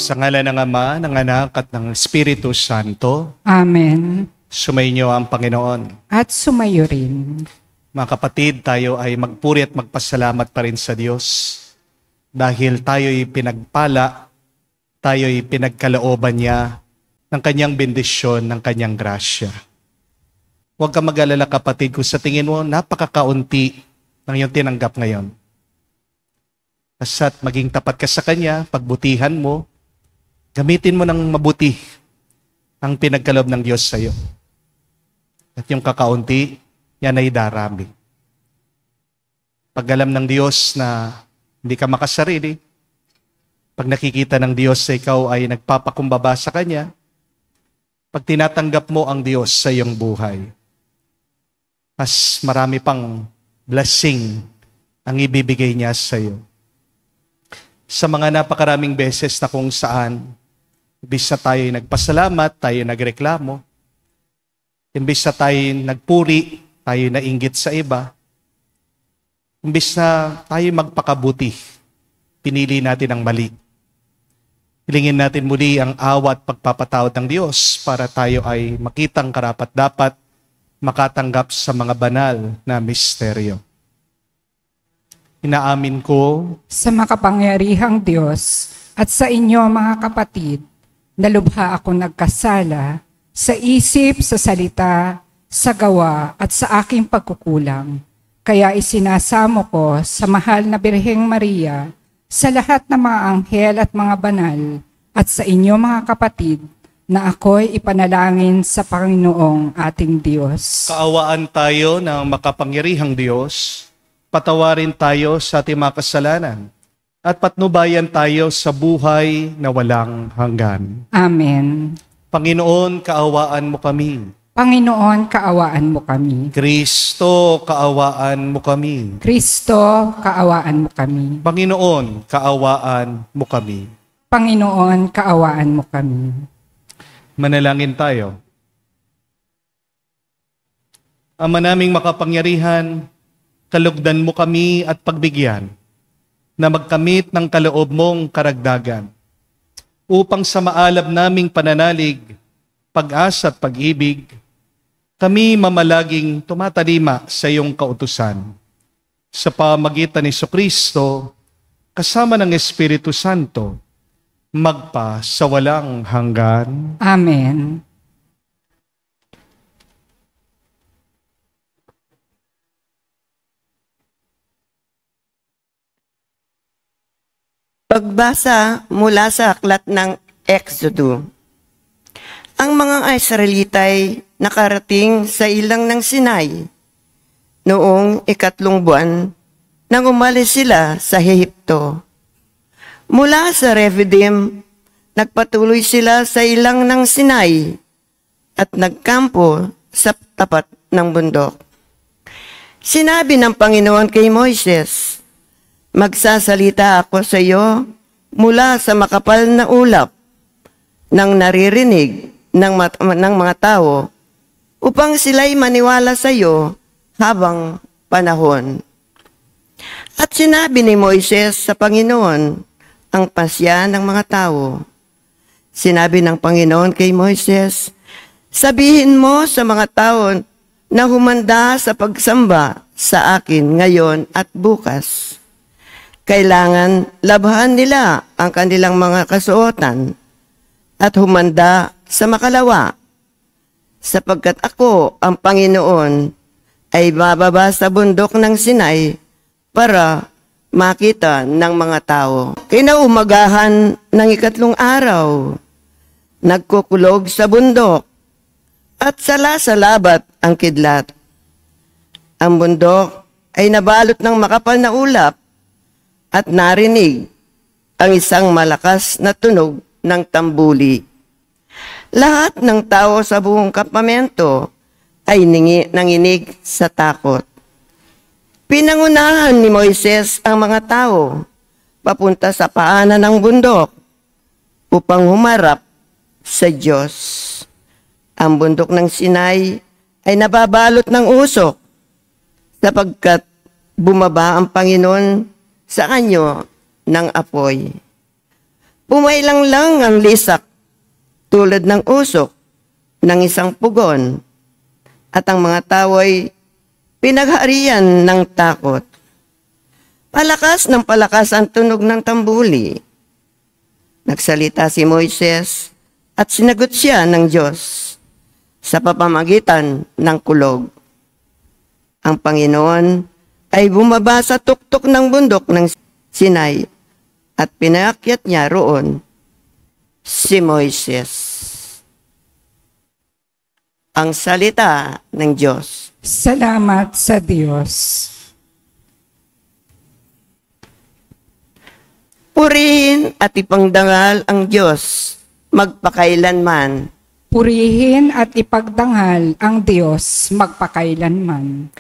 Sa ngalan ng Ama, ng Anak, at ng Espiritu Santo. Amen. Sumainyo ang Panginoon. At sumayo rin. Mga kapatid, tayo ay magpuri at magpasalamat pa rin sa Diyos dahil tayo'y pinagpala, tayo'y pinagkalooban niya ng kanyang bendisyon, ng kanyang grasya. Huwag ka mag-alala kapatid kung sa tingin mo napakakaunti ng iyong tinanggap ngayon. Basta't maging tapat ka sa kanya, pagbutihan mo, gamitin mo ng mabuti ang pinagkaloob ng Diyos sa iyo. At yung kakaunti, yan ay darami. Pag alam ng Diyos na hindi ka makasarili, pag nakikita ng Diyos sa ikaw ay nagpapakumbaba sa Kanya, pag tinatanggap mo ang Diyos sa iyong buhay, mas marami pang blessing ang ibibigay niya sa iyo. Sa mga napakaraming beses na kung saan imbis na tayo nagpasalamat, tayo nagreklamo. Imbis na tayo nagpuri, tayo nainggit sa iba. Imbis na tayo magpakabuti, pinili natin ang mali. Hilingin natin muli ang awa at pagpapatawad ng Diyos para tayo ay makitang karapat-dapat makatanggap sa mga banal na misteryo. Inaamin ko Sa makapangyarihang Diyos at sa inyo mga kapatid, na lubha ako nagkasala sa isip, sa salita, sa gawa at sa aking pagkukulang. Kaya isinasamo ko sa mahal na Birheng Maria, sa lahat ng mga anghel at mga banal, at sa inyo mga kapatid, na ako'y ipanalangin sa Panginoong ating Diyos. kaawaan tayo ng makapangyarihang Diyos, patawarin tayo sa ating mga kasalanan, at patnubayan tayo sa buhay na walang hanggan. Amen. Panginoon, kaawaan mo kami. Panginoon, kaawaan mo kami. Kristo, kaawaan mo kami. Kristo, kaawaan mo kami. Panginoon, kaawaan mo kami. Panginoon, kaawaan mo kami. Manalangin tayo. Ama naming makapangyarihan, kalugdan mo kami at pagbigyan na magkamit ng kaloob mong karagdagan upang sa maalab naming pananalig, pag-asa at pag-ibig, kami mamalaging tumatalima sa iyong kautusan. Sa pamagitan ni Jesucristo, kasama ng Espiritu Santo, magpa sa walang hanggan. Amen. Pagbasa mula sa aklat ng Exodo. Ang mga Israelitay nakarating sa ilang ng Sinai noong 3 buwan nang umalis sila sa Ehipto. Mula sa Refidim, nagpatuloy sila sa ilang ng Sinai at nagkampo sa tapat ng bundok. Sinabi ng Panginoon kay Moises, "Magsasalita ako sa iyo mula sa makapal na ulap ng naririnig ng mga tao upang sila'y maniwala sa iyo habang panahon." At sinabi ni Moises sa Panginoon ang pasya ng mga tao. Sinabi ng Panginoon kay Moises, "Sabihin mo sa mga tao na humanda sa pagsamba sa akin ngayon at bukas. Kailangan labhan nila ang kanilang mga kasuotan at humanda sa makalawa, sapagkat ako, ang Panginoon, ay bababa sa bundok ng Sinai para makita ng mga tao." Kinaumagahan ng 3 araw, nagkukulog sa bundok at sala-salabat ang kidlat. Ang bundok ay nabalot ng makapal na ulap at narinig ang isang malakas na tunog ng tambuli. Lahat ng tao sa buong kampamento ay nanginig sa takot. Pinangunahan ni Moises ang mga tao papunta sa paanan ng bundok upang humarap sa Diyos. Ang bundok ng Sinai ay nababalot ng usok sapagkat bumaba ang Panginoon sa anyo ng apoy. Pumailang lang ang lisak tulad ng usok ng isang pugon at ang mga tao ay pinagharian ng takot. Palakas ng palakas ang tunog ng tambuli. Nagsalita si Moises at sinagot siya ng Diyos sa pamamagitan ng kulog. Ang Panginoon ay bumaba sa tuktok ng bundok ng Sinai at pinaakyat niya roon si Moises. Ang salita ng Diyos. Salamat sa Diyos. Purihin at ipangdangal ang Diyos magpakailanman. Purihin at ipagdangal ang Diyos magpakailanman.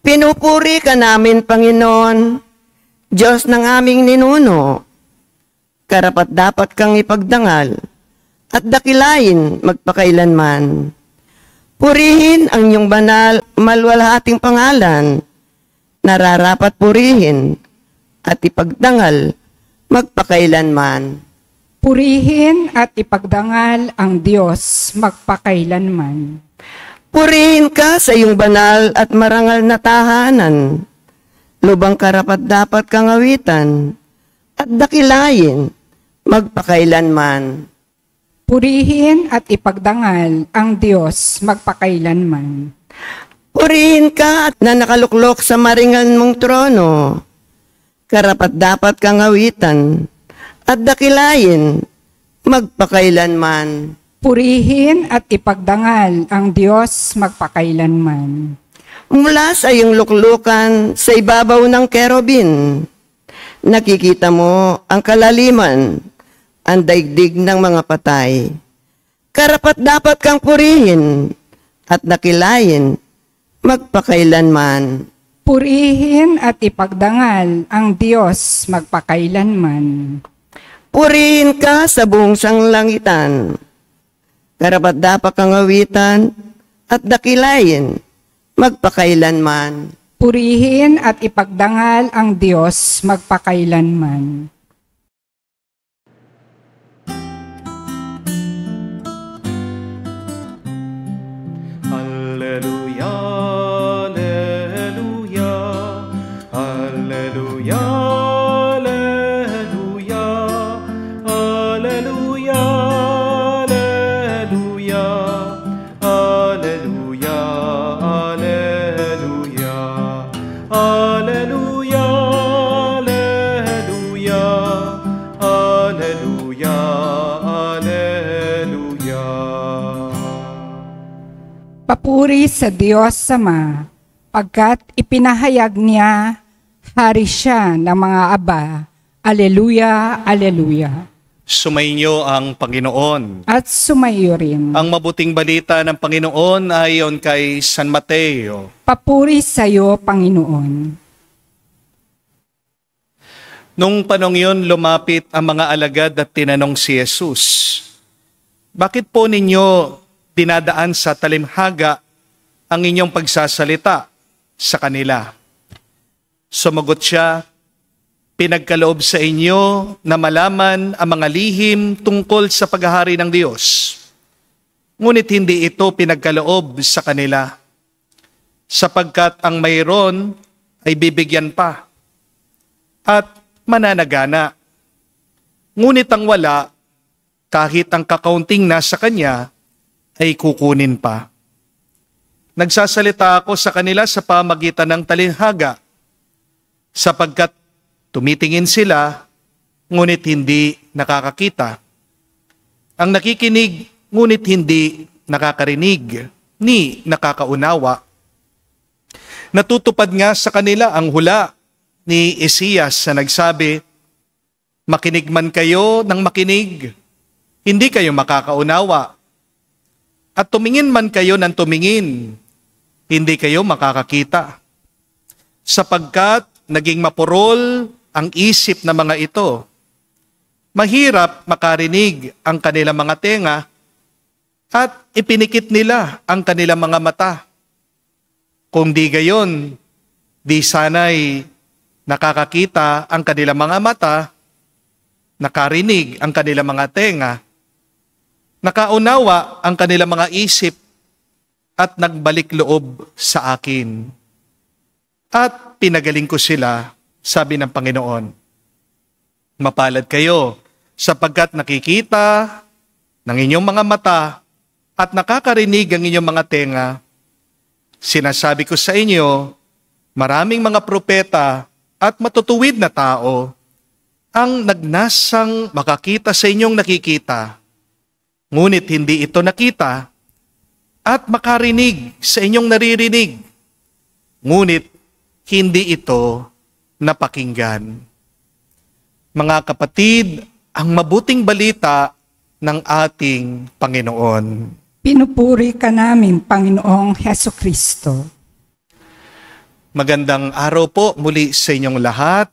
Pinupuri ka namin, Panginoon, Diyos ng aming ninuno. Karapat-dapat kang ipagdangal at dakilain magpakailanman. Purihin ang iyong banal, malwalhating pangalan. Nararapat purihin at ipagdangal magpakailanman. Purihin at ipagdangal ang Diyos magpakailanman. Purihin ka sa iyong banal at marangal na tahanan. Lubang karapat-dapat kang awitan at dakilain magpakailanman. Purihin at ipagdangal ang Diyos magpakailanman. Purihin ka at na nakaluklok sa maringal mong trono. Karapat-dapat kang awitan at dakilain magpakailanman. Purihin at ipagdangal ang Diyos magpakailanman. Mula sa iyong luklukan sa ibabaw ng kerubin, nakikita mo ang kalaliman, ang daigdig ng mga patay. Karapat-dapat kang purihin at dakilain magpakailanman. Purihin at ipagdangal ang Diyos magpakailanman. Purihin ka sa buong sanglangitan. Karapat-dapat kang awitan at dakilain magpakailanman. Purihin at ipagdangal ang Diyos magpakailanman. Alleluia, alleluia, alleluia, alleluia, alleluia, alleluia, alleluia, alleluia, alleluia, alleluia, alleluia, alleluia. Papuri sa Diyos Ama, pagkat ipinahayag niya, hari siya ng mga aba. Aleluya, aleluya. Sumainyo ang Panginoon. At sumayo rin. Ang mabuting balita ng Panginoon ayon kay San Mateo. Papuri sa iyo, Panginoon. Nung panong yun, lumapit ang mga alagad at tinanong si Jesus, "Bakit po ninyo dinadaan sa talimhaga ang inyong pagsasalita sa kanila?" Sumagot siya, "Pinagkaloob sa inyo na malaman ang mga lihim tungkol sa paghahari ng Diyos. Ngunit hindi ito pinagkaloob sa kanila, sapagkat ang mayroon ay bibigyan pa at mananagana. Ngunit ang wala, kahit ang kakaunting nasa kanya, ay kukunin pa. Nagsasalita ako sa kanila sa pamagitan ng talimhaga, sapagkat tumitingin sila, ngunit hindi nakakakita. Ang nakikinig, ngunit hindi nakakarinig, ni nakakaunawa. Natutupad nga sa kanila ang hula ni Isaias na nagsabi, "Makinig man kayo ng makinig, hindi kayo makakaunawa. At tumingin man kayo ng tumingin, hindi kayo makakakita. Sapagkat naging mapurol ang isip ng mga ito. Mahirap makarinig ang kanilang mga tenga at ipinikit nila ang kanilang mga mata. Kung di gayon, di sana'y nakakakita ang kanilang mga mata nakarinig ang kanilang mga tenga, nakaunawa ang kanilang mga isip, at nagbalik loob sa akin. At pinagaling ko sila, sabi ng Panginoon. Mapalad kayo, sapagkat nakikita ng inyong mga mata at nakakarinig ang inyong mga tenga. Sinasabi ko sa inyo, maraming mga propeta at matutuwid na tao ang nagnasang makakita sa inyong nakikita, ngunit hindi ito nakita, at makarinig sa inyong naririnig, ngunit hindi ito napakinggan. Mga kapatid, ang mabuting balita ng ating Panginoon. Pinupuri ka namin, Panginoong Hesukristo. Magandang araw po muli sa inyong lahat.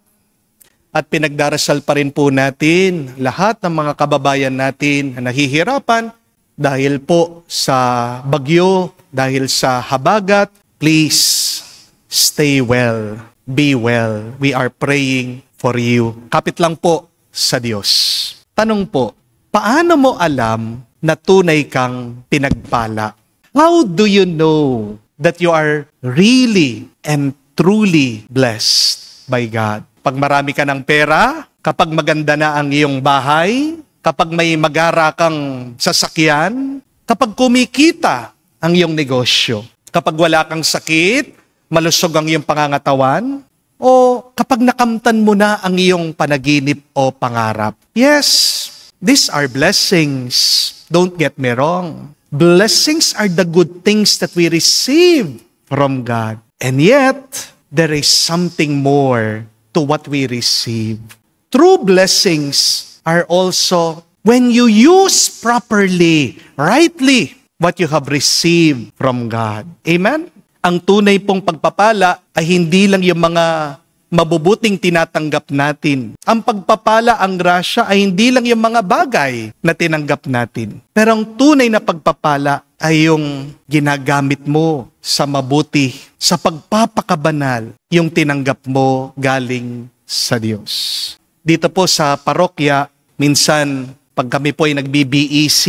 At pinagdarasal pa rin po natin lahat ng mga kababayan natin na nahihirapan dahil po sa bagyo, dahil sa habagat. Please stay well, be well. We are praying for you. Kapit lang po sa Diyos. Tanong po, paano mo alam na tunay kang pinagpala? How do you know that you are really and truly blessed by God? Pag marami ka ng pera, kapag maganda na ang iyong bahay, kapag may magara kang sasakyan, kapag kumikita ang iyong negosyo, kapag wala kang sakit, malusog ang iyong pangangatawan, o kapag nakamtan mo na ang iyong panaginip o pangarap. Yes, these are blessings. Don't get me wrong. Blessings are the good things that we receive from God. And yet, there is something more to what we receive. True blessings are also when you use properly, rightly, what you have received from God. Amen? Ang tunay pong pagpapala ay hindi lang yung mga mabubuting tinatanggap natin. Ang pagpapala, ang grasya ay hindi lang yung mga bagay na tinanggap natin. Pero ang tunay na pagpapala ay yung ginagamit mo sa mabuti, sa pagpapakabanal, yung tinanggap mo galing sa Diyos. Dito po sa parokya, minsan pag kami po ay nagbi-BEC,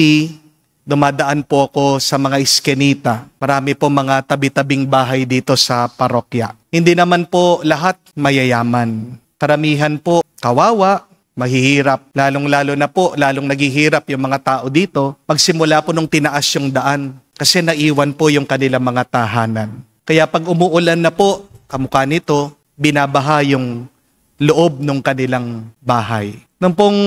dumadaan po ako sa mga iskenita. Marami po mga tabi-tabing bahay dito sa parokya. Hindi naman po lahat mayayaman. Karamihan po kawawa, mahihirap. Lalong-lalo na po, lalong naghihirap yung mga tao dito. Pagsimula po nung tinaas yung daan, kasi naiwan po yung kanilang mga tahanan. Kaya pag umuulan na po, kamukha nito, binabaha yung loob ng kanilang bahay. Nung pong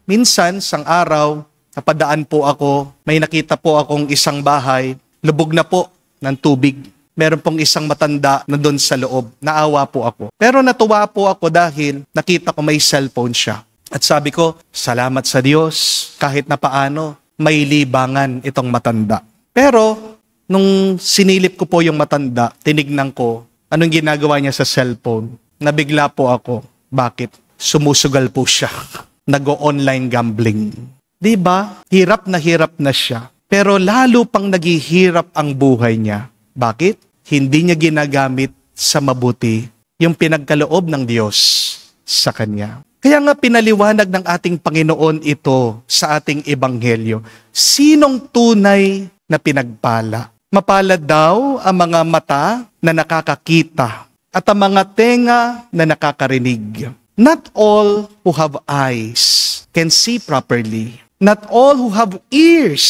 minsan, sang araw, napadaan po ako, may nakita po akong isang bahay, lubog na po ng tubig. Meron pong isang matanda na doon sa loob. Naawa po ako. Pero natuwa po ako dahil nakita ko may cellphone siya. At sabi ko, salamat sa Diyos, kahit na paano, may libangan itong matanda. Pero, nung sinilip ko po yung matanda, tinignan ko, anong ginagawa niya sa cellphone? Nabigla po ako. Bakit? Sumusugal po siya. Nag-online gambling. Diba? Hirap na siya. Pero lalo pang naghihirap ang buhay niya. Bakit? Hindi niya ginagamit sa mabuti yung pinagkaloob ng Diyos sa kanya. Kaya nga pinaliwanag ng ating Panginoon ito sa ating ebanghelyo. Sinong tunay na pinagpala? Mapalad daw ang mga mata na nakakakita at ang mga tenga na nakakarinig. Not all who have eyes can see properly. Not all who have ears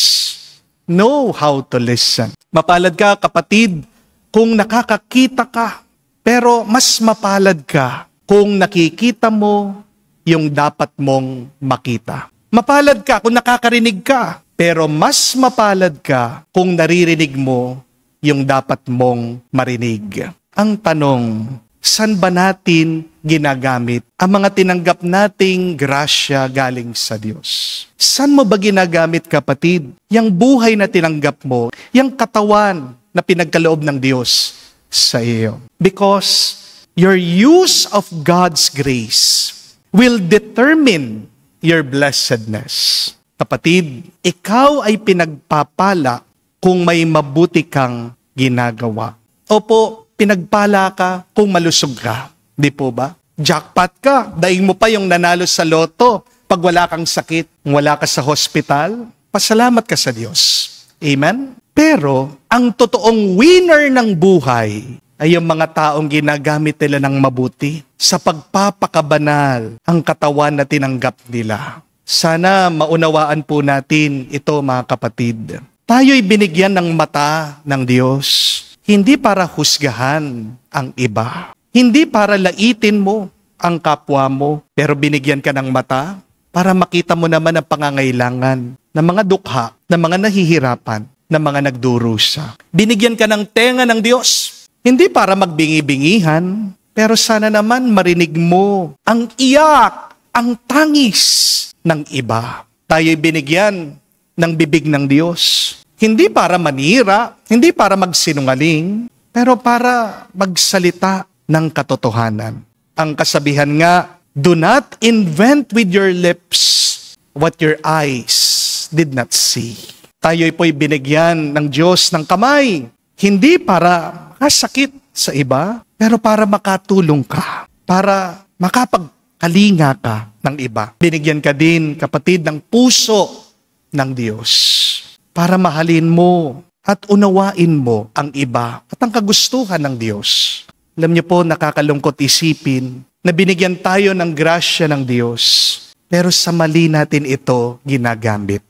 know how to listen. Mapalad ka, kapatid, kung nakakakita ka, pero mas mapalad ka kung nakikita mo yung dapat mong makita. Mapalad ka kung nakakarinig ka, pero mas mapalad ka kung naririnig mo yung dapat mong marinig. Ang tanong, saan ba natin ginagamit ang mga tinanggap nating grasya galing sa Diyos? Saan mo ba ginagamit, kapatid? Yang buhay na tinanggap mo, yang katawan na pinagkaloob ng Diyos sa iyo. Because your use of God's grace will determine your blessedness. Kapatid, ikaw ay pinagpapala kung may mabuti kang ginagawa. Opo, pinagpala ka kung malusog ka. Di po ba? Jackpot ka, daing mo pa yung nanalo sa loto. Pag wala kang sakit, wala ka sa hospital, pasalamat ka sa Diyos. Amen? Pero, ang totoong winner ng buhay ay yung mga taong ginagamit nila ng mabuti sa pagpapakabanal ang katawan na tinanggap nila. Sana maunawaan po natin ito, mga kapatid. Tayo'y binigyan ng mata ng Diyos, hindi para husgahan ang iba. Hindi para laitin mo ang kapwa mo, pero binigyan ka ng mata para makita mo naman ang pangangailangan ng mga dukha, ng mga nahihirapan, ng mga nagdurusa. Binigyan ka ng tenga ng Diyos, hindi para magbingi-bingihan, pero sana naman marinig mo ang iyak, ang tangis ng iba. Tayo'y binigyan ng bibig ng Diyos, hindi para manira, hindi para magsinungaling, pero para magsalita ng katotohanan. Ang kasabihan nga, do not invent with your lips what your eyes did not see. Tayo'y po'y binigyan ng Diyos ng kamay, hindi para makasakit sa iba, pero para makatulong ka, para makapagkalinga ka ng iba. Binigyan ka din, kapatid, ng puso ng Diyos, para mahalin mo at unawain mo ang iba at ang kagustuhan ng Diyos. Alam niyo po, nakakalungkot isipin na binigyan tayo ng grasya ng Diyos, pero sa mali natin ito ginagamit.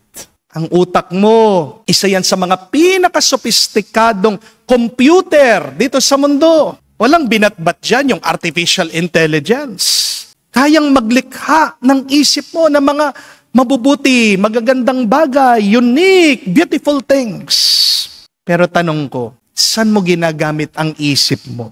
Ang utak mo, isa yan sa mga pinakasophisticadong computer dito sa mundo. Walang binatbat dyan yung artificial intelligence. Kayang maglikha ng isip mo ng mga mabubuti, magagandang bagay, unique, beautiful things. Pero tanong ko, saan mo ginagamit ang isip mo?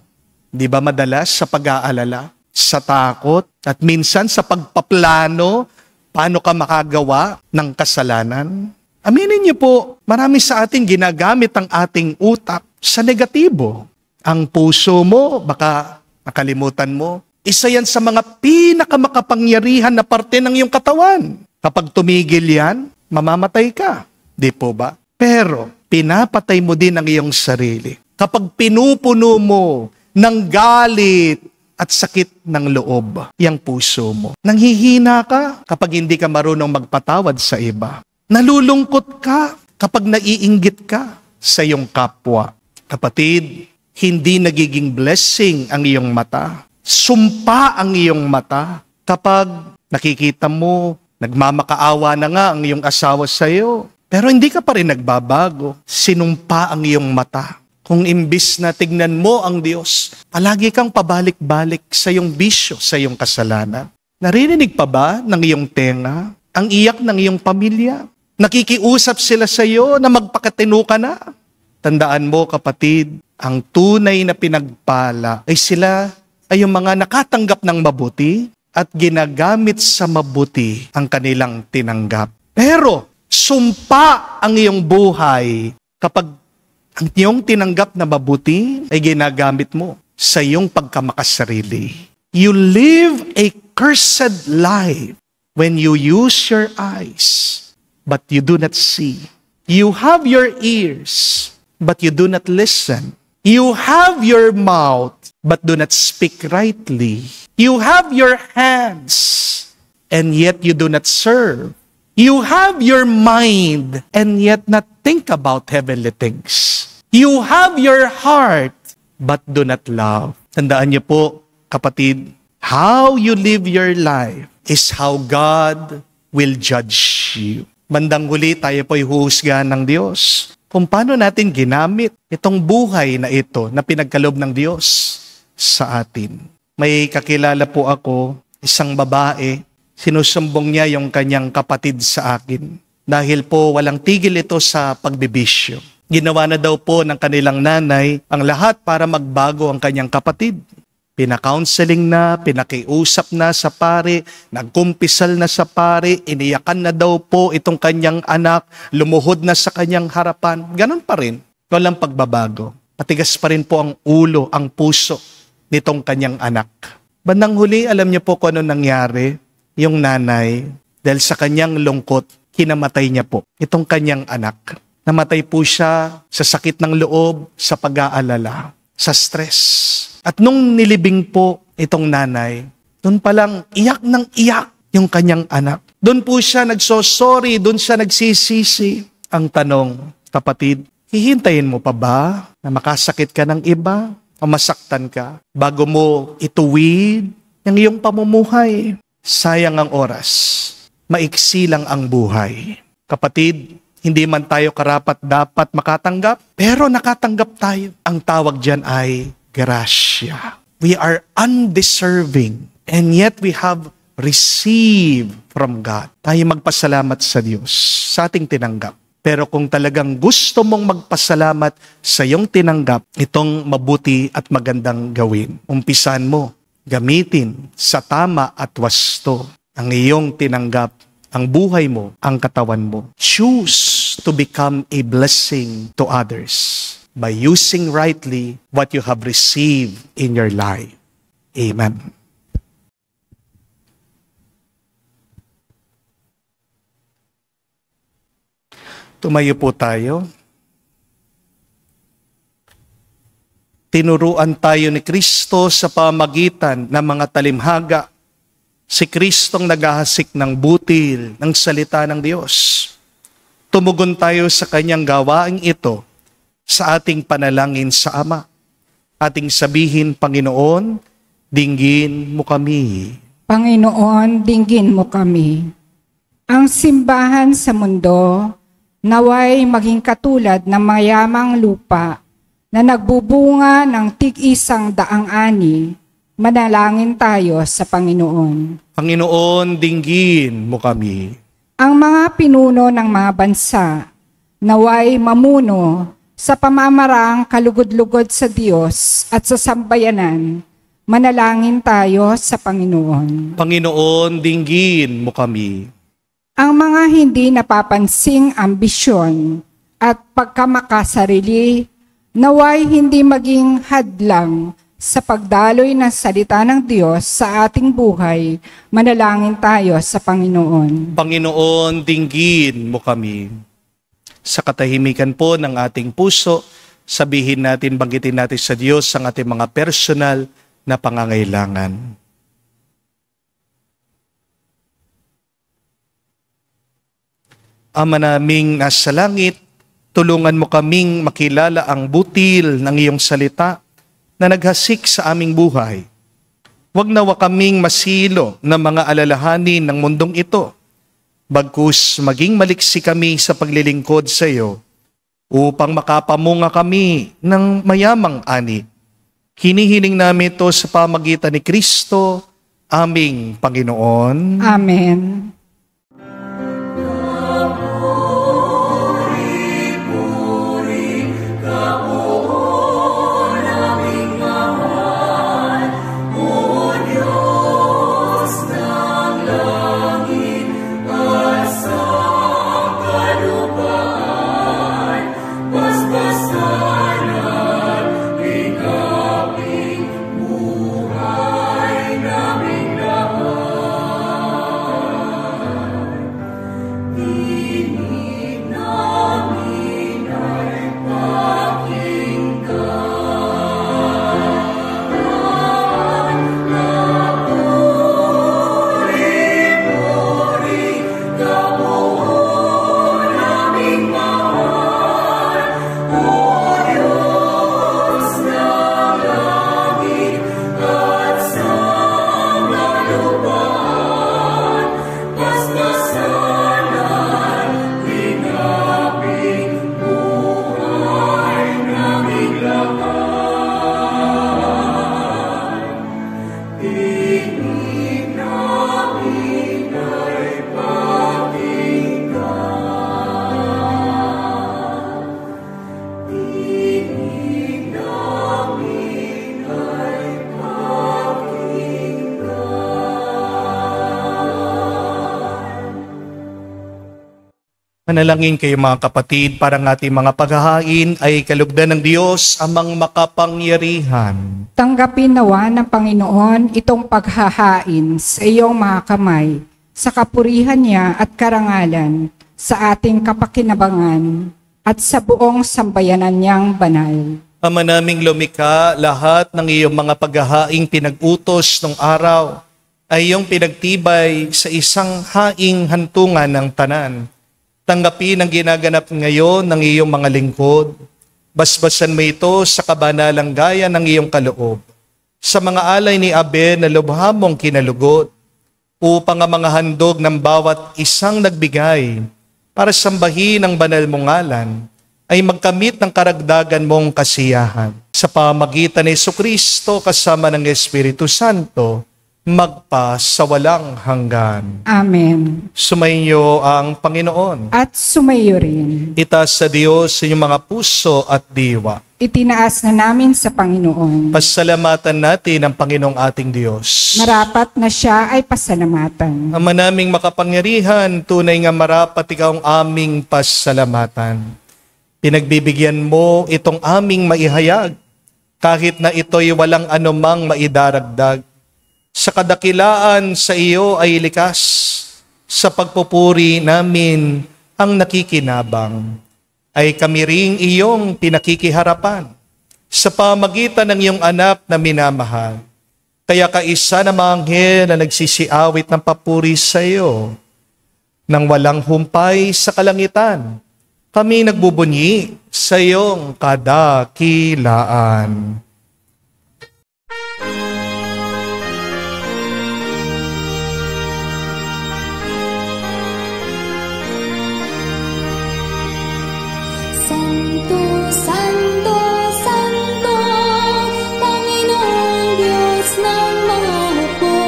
Di ba madalas sa pag-aalala, sa takot, at minsan sa pagpaplano, paano ka makagawa ng kasalanan? Aminin niyo po, marami sa atin ginagamit ang ating utak sa negatibo. Ang puso mo, baka nakalimutan mo, isa yan sa mga pinakamakapangyarihan na parte ng iyong katawan. Kapag tumigil yan, mamamatay ka. Di po ba? Pero, pinapatay mo din ang iyong sarili. Kapag pinupuno mo ng galit at sakit ng loob, yang puso mo. Nanghihina ka kapag hindi ka marunong magpatawad sa iba. Nalulungkot ka kapag naiinggit ka sa iyong kapwa. Kapatid, hindi nagiging blessing ang iyong mata. Sumpa ang iyong mata kapag nakikita mo, nagmamakaawa na nga ang iyong asawa sa iyo, pero hindi ka pa rin nagbabago. Sinumpa ang iyong mata. Kung imbis na tignan mo ang Diyos, palagi kang pabalik-balik sa iyong bisyo, sa iyong kasalanan. Naririnig pa ba ng iyong tenga ang iyak ng iyong pamilya? Nakikiusap sila sa iyo na magpakatino ka na? Tandaan mo, kapatid, ang tunay na pinagpala ay sila ay yung mga nakatanggap ng mabuti at ginagamit sa mabuti ang kanilang tinanggap. Pero, sumpa ang iyong buhay kapag ang iyong tinanggap na mabuti ay ginagamit mo sa iyong pagkamakasarili. You live a cursed life when you use your eyes, but you do not see. You have your ears, but you do not listen. You have your mouth, but do not speak rightly. You have your hands, and yet you do not serve. You have your mind, and yet not think about heavenly things. You have your heart, but do not love. Tandaan niyo po, kapatid, how you live your life is how God will judge you. Bandang huli, tayo po'y huhusgahan ng Diyos kung paano natin ginamit itong buhay na ito na pinagkaloob ng Diyos sa atin. May kakilala po ako, isang babae, sinusumbong niya yung kanyang kapatid sa akin dahil po walang tigil ito sa pagbibisyo. Ginawa na daw po ng kanilang nanay ang lahat para magbago ang kanyang kapatid. Pina-counseling na, pinakiusap na sa pare, nagkumpisal na sa pare, iniyakan na daw po itong kanyang anak, lumuhod na sa kanyang harapan. Ganon pa rin, walang pagbabago. Matigas pa rin po ang ulo, ang puso nitong kanyang anak. Bandang huli, alam niyo po kung ano nangyari? Yung nanay, dahil sa kanyang lungkot, kinamatay niya po itong kanyang anak. Namatay po siya sa sakit ng loob, sa pag-aalala, sa stress. At nung nilibing po itong nanay, doon palang iyak ng iyak yung kanyang anak. Doon po siya nagsosorry, doon siya nagsisisi. Ang tanong, kapatid, hihintayin mo pa ba na makasakit ka ng iba o masaktan ka bago mo ituwid ang iyong pamumuhay? Sayang ang oras, maiksi lang ang buhay. Kapatid, hindi man tayo karapat-dapat makatanggap, pero nakatanggap tayo. Ang tawag diyan ay grasya. We are undeserving, and yet we have received from God. Tayo magpasalamat sa Diyos sa ating tinanggap. Pero kung talagang gusto mong magpasalamat sa iyong tinanggap, itong mabuti at magandang gawin. Umpisan mo, gamitin sa tama at wasto ang iyong tinanggap, ang buhay mo, ang katawan mo. Choose to become a blessing to others by using rightly what you have received in your life. Amen. Tumayo po tayo. Tinuruan tayo ni Kristo sa pamagitan ng mga talimhaga. Si Kristong naghahasik ng butil ng salita ng Diyos. Tumugon tayo sa kanyang gawaing ito sa ating panalangin sa Ama. Ating sabihin, Panginoon, dinggin mo kami. Panginoon, dinggin mo kami. Ang simbahan sa mundo, naway maging katulad ng mayamang lupa na nagbubunga ng tig-isang daang ani. Manalangin tayo sa Panginoon. Panginoon, dinggin mo kami. Ang mga pinuno ng mga bansa, naway mamuno sa pamamaraang kalugod-lugod sa Diyos at sa sambayanan. Manalangin tayo sa Panginoon. Panginoon, dinggin mo kami. Ang mga hindi napapansing ambisyon at pagkamakasarili, naway hindi maging hadlang sa pagdaloy ng salita ng Diyos sa ating buhay. Manalangin tayo sa Panginoon. Panginoon, dinggin mo kami. Sa katahimikan po ng ating puso, sabihin natin, banggitin natin sa Diyos ang ating mga personal na pangangailangan. Ama naming nasa langit, tulungan mo kaming makilala ang butil ng iyong salita na naghasik sa aming buhay. Huwag nawa kaming masilo ng mga alalahanin ng mundong ito, bagkus maging maliksi kami sa paglilingkod sa iyo, upang makapamunga kami ng mayamang ani. Hinihiling namin ito sa pamagitan ni Kristo, aming Panginoon. Amen. Manalangin kayo mga kapatid, para ng ating mga paghahain ay kalugdan ng Diyos amang makapangyarihan. Tanggapin nawa ng Panginoon itong paghahain sa iyong mga kamay, sa kapurihan niya at karangalan, sa ating kapakinabangan, at sa buong sambayanan niyang banal. Ama naming lumikha, lahat ng iyong mga paghahaing pinag-utos ng araw ay iyong pinagtibay sa isang haing hantungan ng tanan. Tanggapin ang ginaganap ngayon ng iyong mga lingkod. Basbasan mo ito sa kabanalang gaya ng iyong kaloob. Sa mga alay ni Abel na lubha mong kinalugot, upang ang mga handog ng bawat isang nagbigay para sambahin ang banal mong ngalan, ay magkamit ng karagdagan mong kasiyahan. Sa pamagitan ni Jesucristo kasama ng Espiritu Santo, magpa sa walang hanggan. Amen. Sumainyo ang Panginoon. At sumayo rin. Itaas sa Diyos sa inyong mga puso at diwa. Itinaas na namin sa Panginoon. Pasalamatan natin ang Panginoong ating Diyos. Marapat na siya ay pasalamatan. Ama naming makapangyarihan, tunay nga marapat ikaw ang aming pasalamatan. Pinagbibigyan mo itong aming maihayag, kahit na ito'y walang anumang maidaragdag. Sa kadakilaan sa iyo ay likas, sa pagpupuri namin ang nakikinabang. Ay kami ring iyong pinakikiharapan sa pamagitan ng iyong anak na minamahal. Kaya kaisa na mga anghel na nagsisiawit ng papuri sa iyo, nang walang humpay sa kalangitan, kami nagbubunyi sa iyong kadakilaan. Santo, Santo, Santo, Panginoong Diyos ng mga hukbo.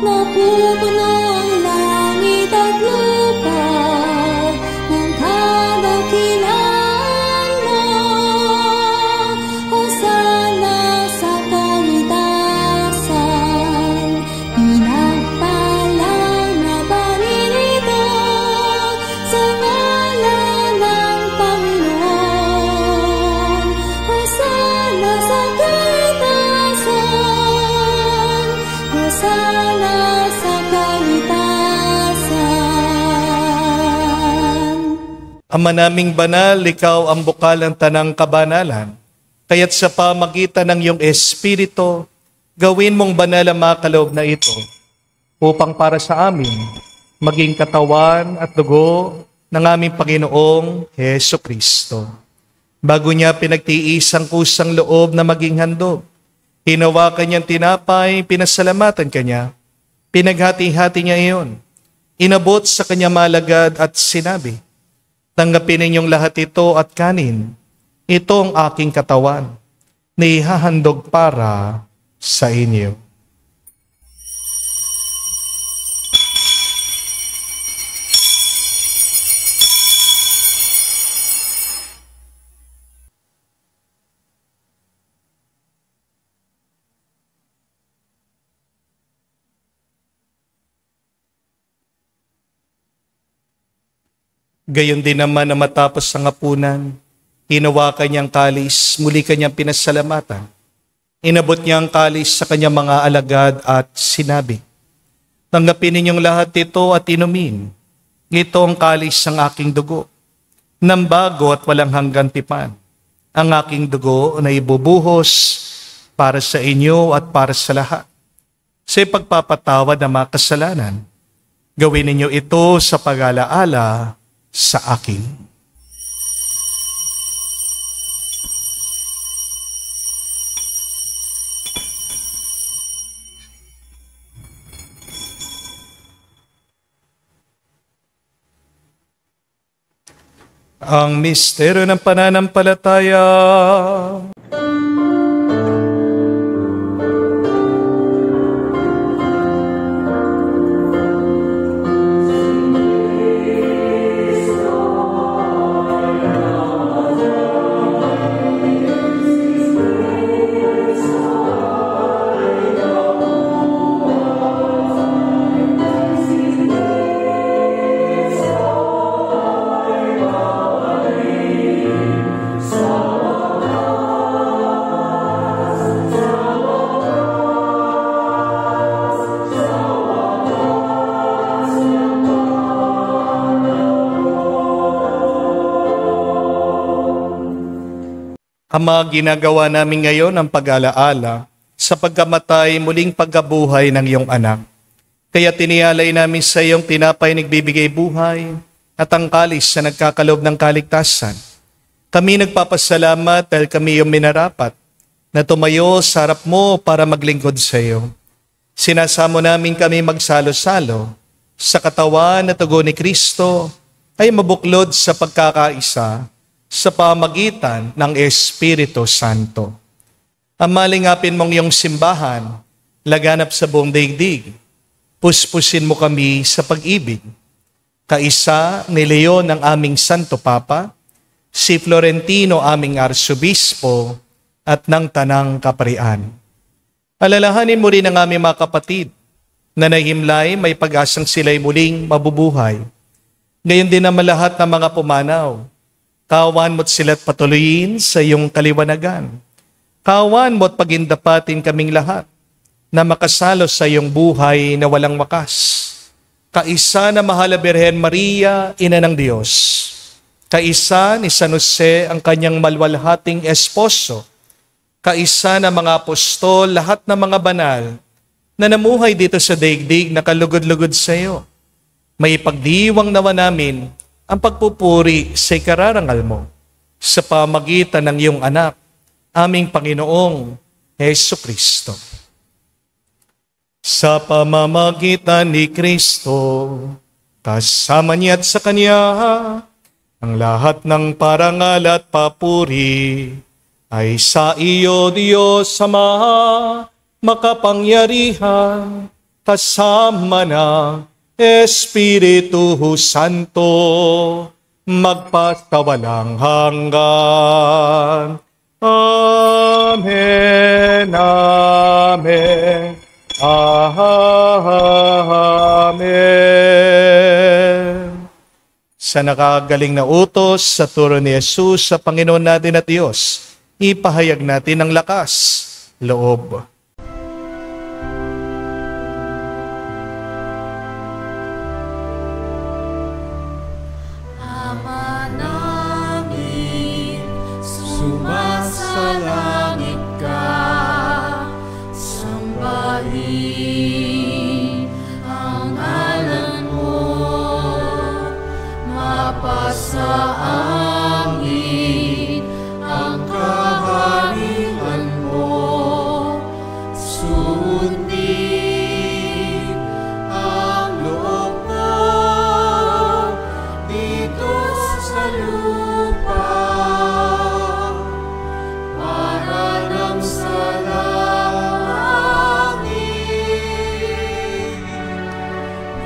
Napupuno ang langit at lupa ng kadakilaan mo. Hosana sa kaitasan, pinagpalang na paririto sa ngalan ng Panginoon. Hosana sa kaitasan, Hosana sa kaitasan. Ama naming banal, ikaw ang bukal ng tanang kabanalan. Kaya't sa pamagitan ng iyong Espiritu, gawin mong banal ang mga kaloob na ito, upang para sa amin, maging katawan at dugo ng aming Panginoong Heso Kristo. Bago niya pinagtiis ang kusang loob na maging handog, hinawakan niyang tinapay, pinasalamatan kanya, pinaghati-hati niya iyon, inabot sa kanya malagad at sinabi, tanggapin ninyong lahat ito at kanin, ito ang aking katawan, na ihahandog para sa inyo. Gayon din naman na matapos ang hapunan, hinawakan niyang kalis, muli kanyang pinasalamatan. Inabot niya ang kalis sa kanyang mga alagad at sinabi, tanggapin ninyong lahat ito at inumin. Ito ang kalis ng aking dugo, ng bago at walang hanggang tipan. Ang aking dugo na ibubuhos para sa inyo at para sa lahat. Sa pagpapatawad ng mga kasalanan, gawin ninyo ito sa pag-alaala sa akin. Ang misteryo ng pananampalataya. Ama, ginagawa namin ngayon ang pag-alaala sa pagkamatay, muling pagkabuhay ng iyong anak. Kaya tiniyalay namin sa iyong tinapay nagbibigay buhay at ang kalis na nagkakalob ng kaligtasan. Kami nagpapasalamat dahil kami iyong minarapat na tumayo sa harap mo para maglingkod sa iyo. Sinasamo namin kami magsalo-salo sa katawan at dugo ni Kristo ay mabuklod sa pagkakaisa sa pamagitan ng Espiritu Santo. Amalingapin mong iyong simbahan, laganap sa buong daigdig. Puspusin mo kami sa pag-ibig. Kaisa ni Leon ang aming Santo Papa, si Florentino aming Arsobispo, at ng Tanang Kaparian. Alalahanin mo rin ang aming mga kapatid na nahimlay may pag-asang sila'y muling mabubuhay. Ngayon din naman lahat ng mga pumanaw. Kawan mo't sila't patuloyin sa iyong kaliwanagan. Kawan mo't pagindapatin kaming lahat na makasalo sa iyong buhay na walang wakas. Kaisa na mahal na Birhen Maria, Ina ng Diyos. Kaisa ni San Jose ang kanyang malwalhating esposo. Kaisa na mga apostol, lahat ng mga banal na namuhay dito sa daigdig na kalugod-lugod sa iyo. May pagdiwang naman namin ang pagpupuri sa ikararangal mo sa pamagitan ng iyong anak, aming Panginoong Hesu Kristo. Sa pamamagitan ni Kristo, kasama niya at sa Kanya, ang lahat ng parangal at papuri ay sa iyo, Diyos Ama, makapangyarihan, kasama na Espiritu Santo, magpasawalang hanggan. Amen, amen, amen. Sa nakagaling na utos sa turo ni Jesus sa Panginoon natin at Diyos, ipahayag natin ang lakas, loob. Ama namin, sumasalangit ka, sambahin ang ngalan mo, mapasa amin ang kaharian mo, sundin ang loob mo dito sa lupa para nang sa langit.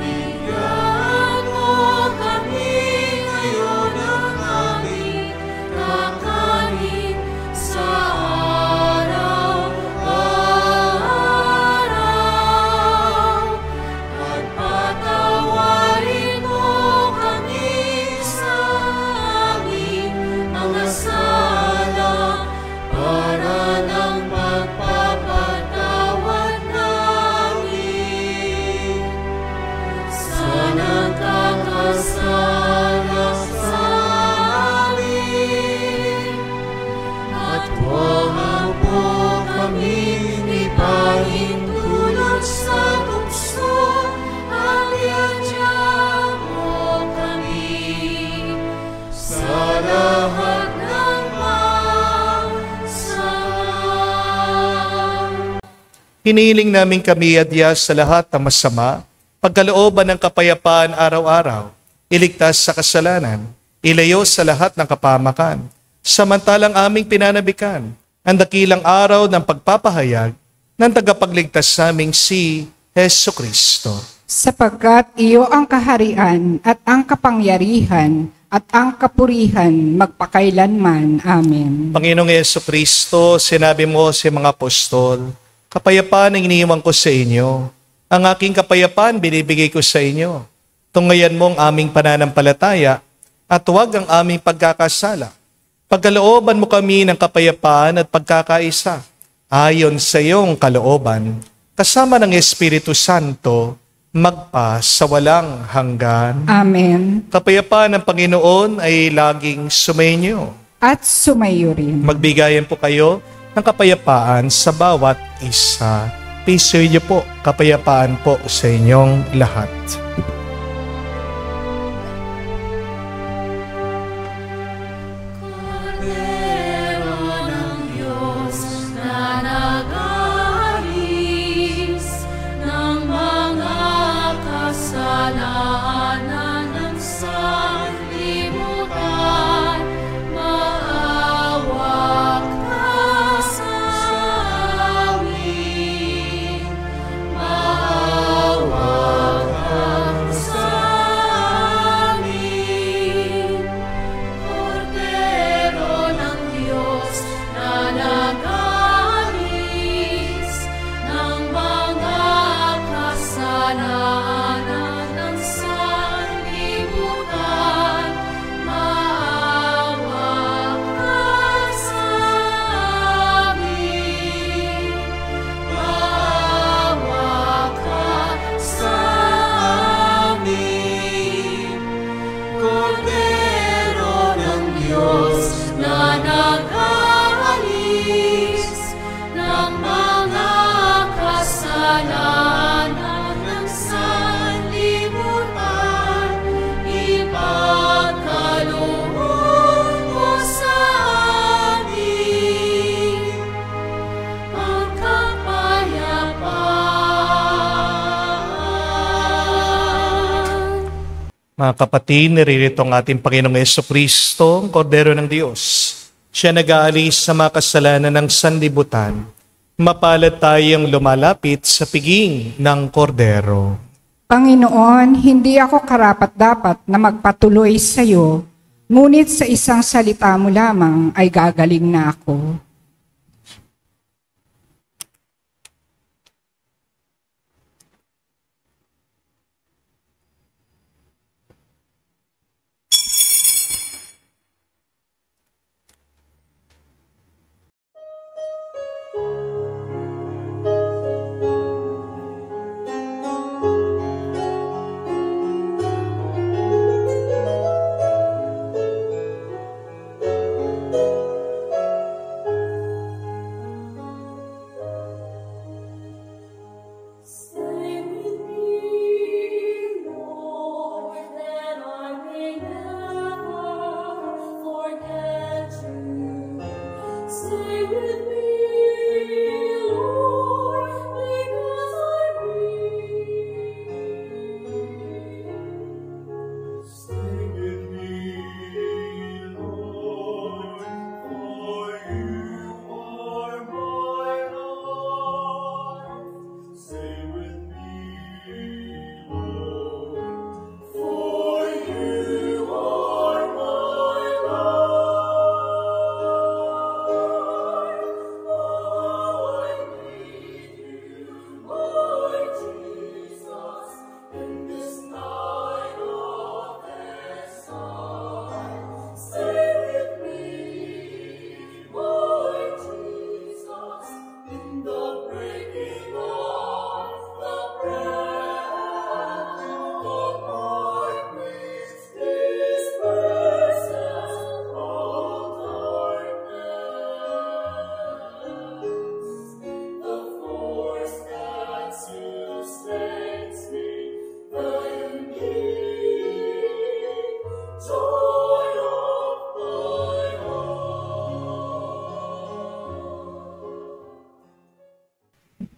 Bigyan mo kami ngayon ng aming kakanin sa araw-araw at patawarin mo kami sa aming mga sala para nang magpapatawad namin sa nagkakasala sa amin. At huwag mo kaming ipahintulot sa tukso, at iadya mo kami sa lahat ng masama. Hinihiling namin kami adya sa lahat ng masama, pagkalooban ng kapayapaan araw-araw, iligtas sa kasalanan, ilayo sa lahat ng kapamakan, samantalang aming pinanabikan ang dakilang araw ng pagpapahayag ng tagapagligtas naming si Hesu Kristo. Sapagkat iyo ang kaharian at ang kapangyarihan at ang kapurihan magpakailanman. Amen. Panginoong Hesu Kristo, sinabi mo sa mga apostol, kapayapaan ang iniiwan ko sa inyo. Ang aking kapayapaan binibigay ko sa inyo. Tungayan mo ang aming pananampalataya at huwag ang aming pagkakasala. Pagkalooban mo kami ng kapayapaan at pagkakaisa ayon sa iyong kalooban, kasama ng Espiritu Santo, magpa sa walang hanggan. Amen. Kapayapaan ng Panginoon ay laging sumainyo. At sumayo rin. Magbigayan po kayo ng kapayapaan sa bawat isa. Peace sa inyo po, kapayapaan po sa inyong lahat. Mga kapatid, naririto ang ating Panginoong Jesucristo, ang Kordero ng Diyos. Siya nag-aalis sa mga kasalanan ng sanlibutan. Mapalad tayong lumalapit sa piging ng Kordero. Panginoon, hindi ako karapat-dapat na magpatuloy sa iyo, ngunit sa isang salita mo lamang ay gagaling na ako.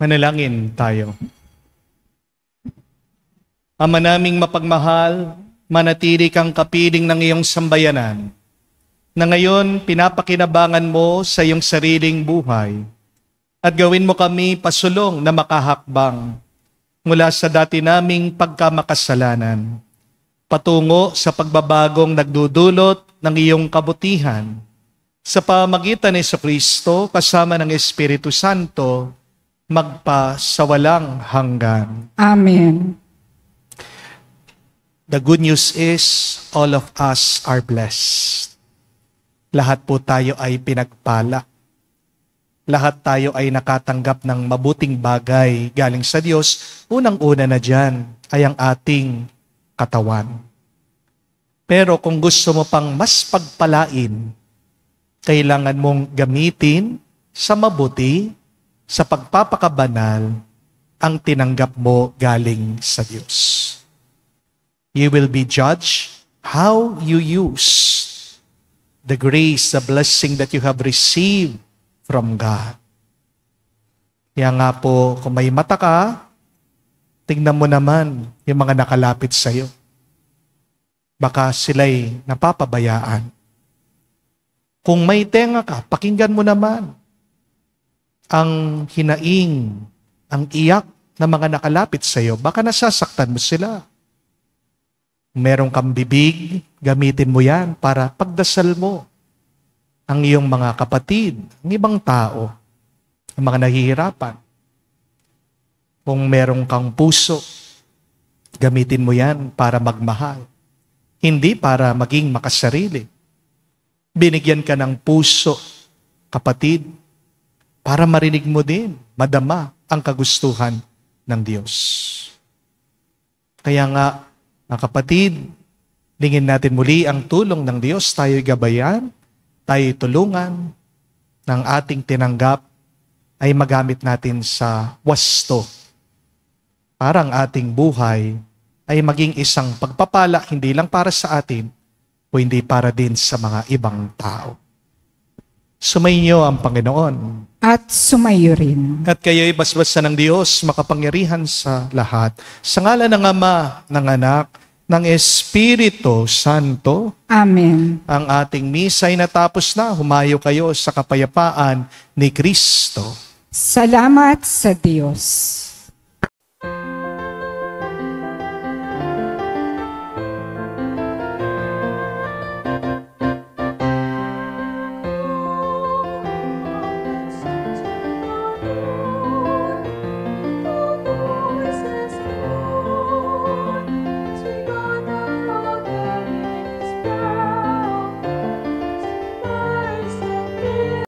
Manalangin tayo. Ama naming mapagmahal, manatili kang kapiling ng iyong sambayanan, na ngayon pinapakinabangan mo sa iyong sariling buhay, at gawin mo kami pasulong na makahakbang mula sa dati naming pagkamakasalanan, patungo sa pagbabagong nagdudulot ng iyong kabutihan, sa pamagitan ni Jesucristo kasama ng Espiritu Santo, magpa sa walang hanggan. Amen. The good news is, all of us are blessed. Lahat po tayo ay pinagpala. Lahat tayo ay nakatanggap ng mabuting bagay galing sa Diyos. Unang-una na dyan ay ang ating katawan. Pero kung gusto mo pang mas pagpalain, kailangan mong gamitin sa mabuti, sa pagpapakabanal, ang tinanggap mo galing sa Diyos. You will be judged how you use the grace, the blessing that you have received from God. Kaya nga po, kung may mata ka, tingnan mo naman yung mga nakalapit sa iyo. Baka sila'y napapabayaan. Kung may tenga ka, pakinggan mo naman ang hinaing, ang iyak ng mga nakalapit sa iyo. Baka nasasaktan mo sila. Meron kang bibig, gamitin mo yan para pagdasal mo ang iyong mga kapatid, ang ibang tao, ang mga nahihirapan. Kung meron kang puso, gamitin mo yan para magmahal. Hindi para maging makasarili. Binigyan ka ng puso, kapatid, para marinig mo din, madama ang kagustuhan ng Diyos. Kaya nga, mga kapatid, lingin natin muli ang tulong ng Diyos. Tayo'y gabayan, tayo'y tulungan ng ating tinanggap ay magamit natin sa wasto. Parang ating buhay ay maging isang pagpapala hindi lang para sa atin o hindi para din sa mga ibang tao. Sumainyo ang Panginoon. At sumayo rin. At kayo'y basbasan ng Diyos, makapangyarihan sa lahat. Sa ngalan ng Ama, ng Anak, ng Espiritu Santo. Amen. Ang ating misa ay natapos na. Humayo kayo sa kapayapaan ni Kristo. Salamat sa Diyos.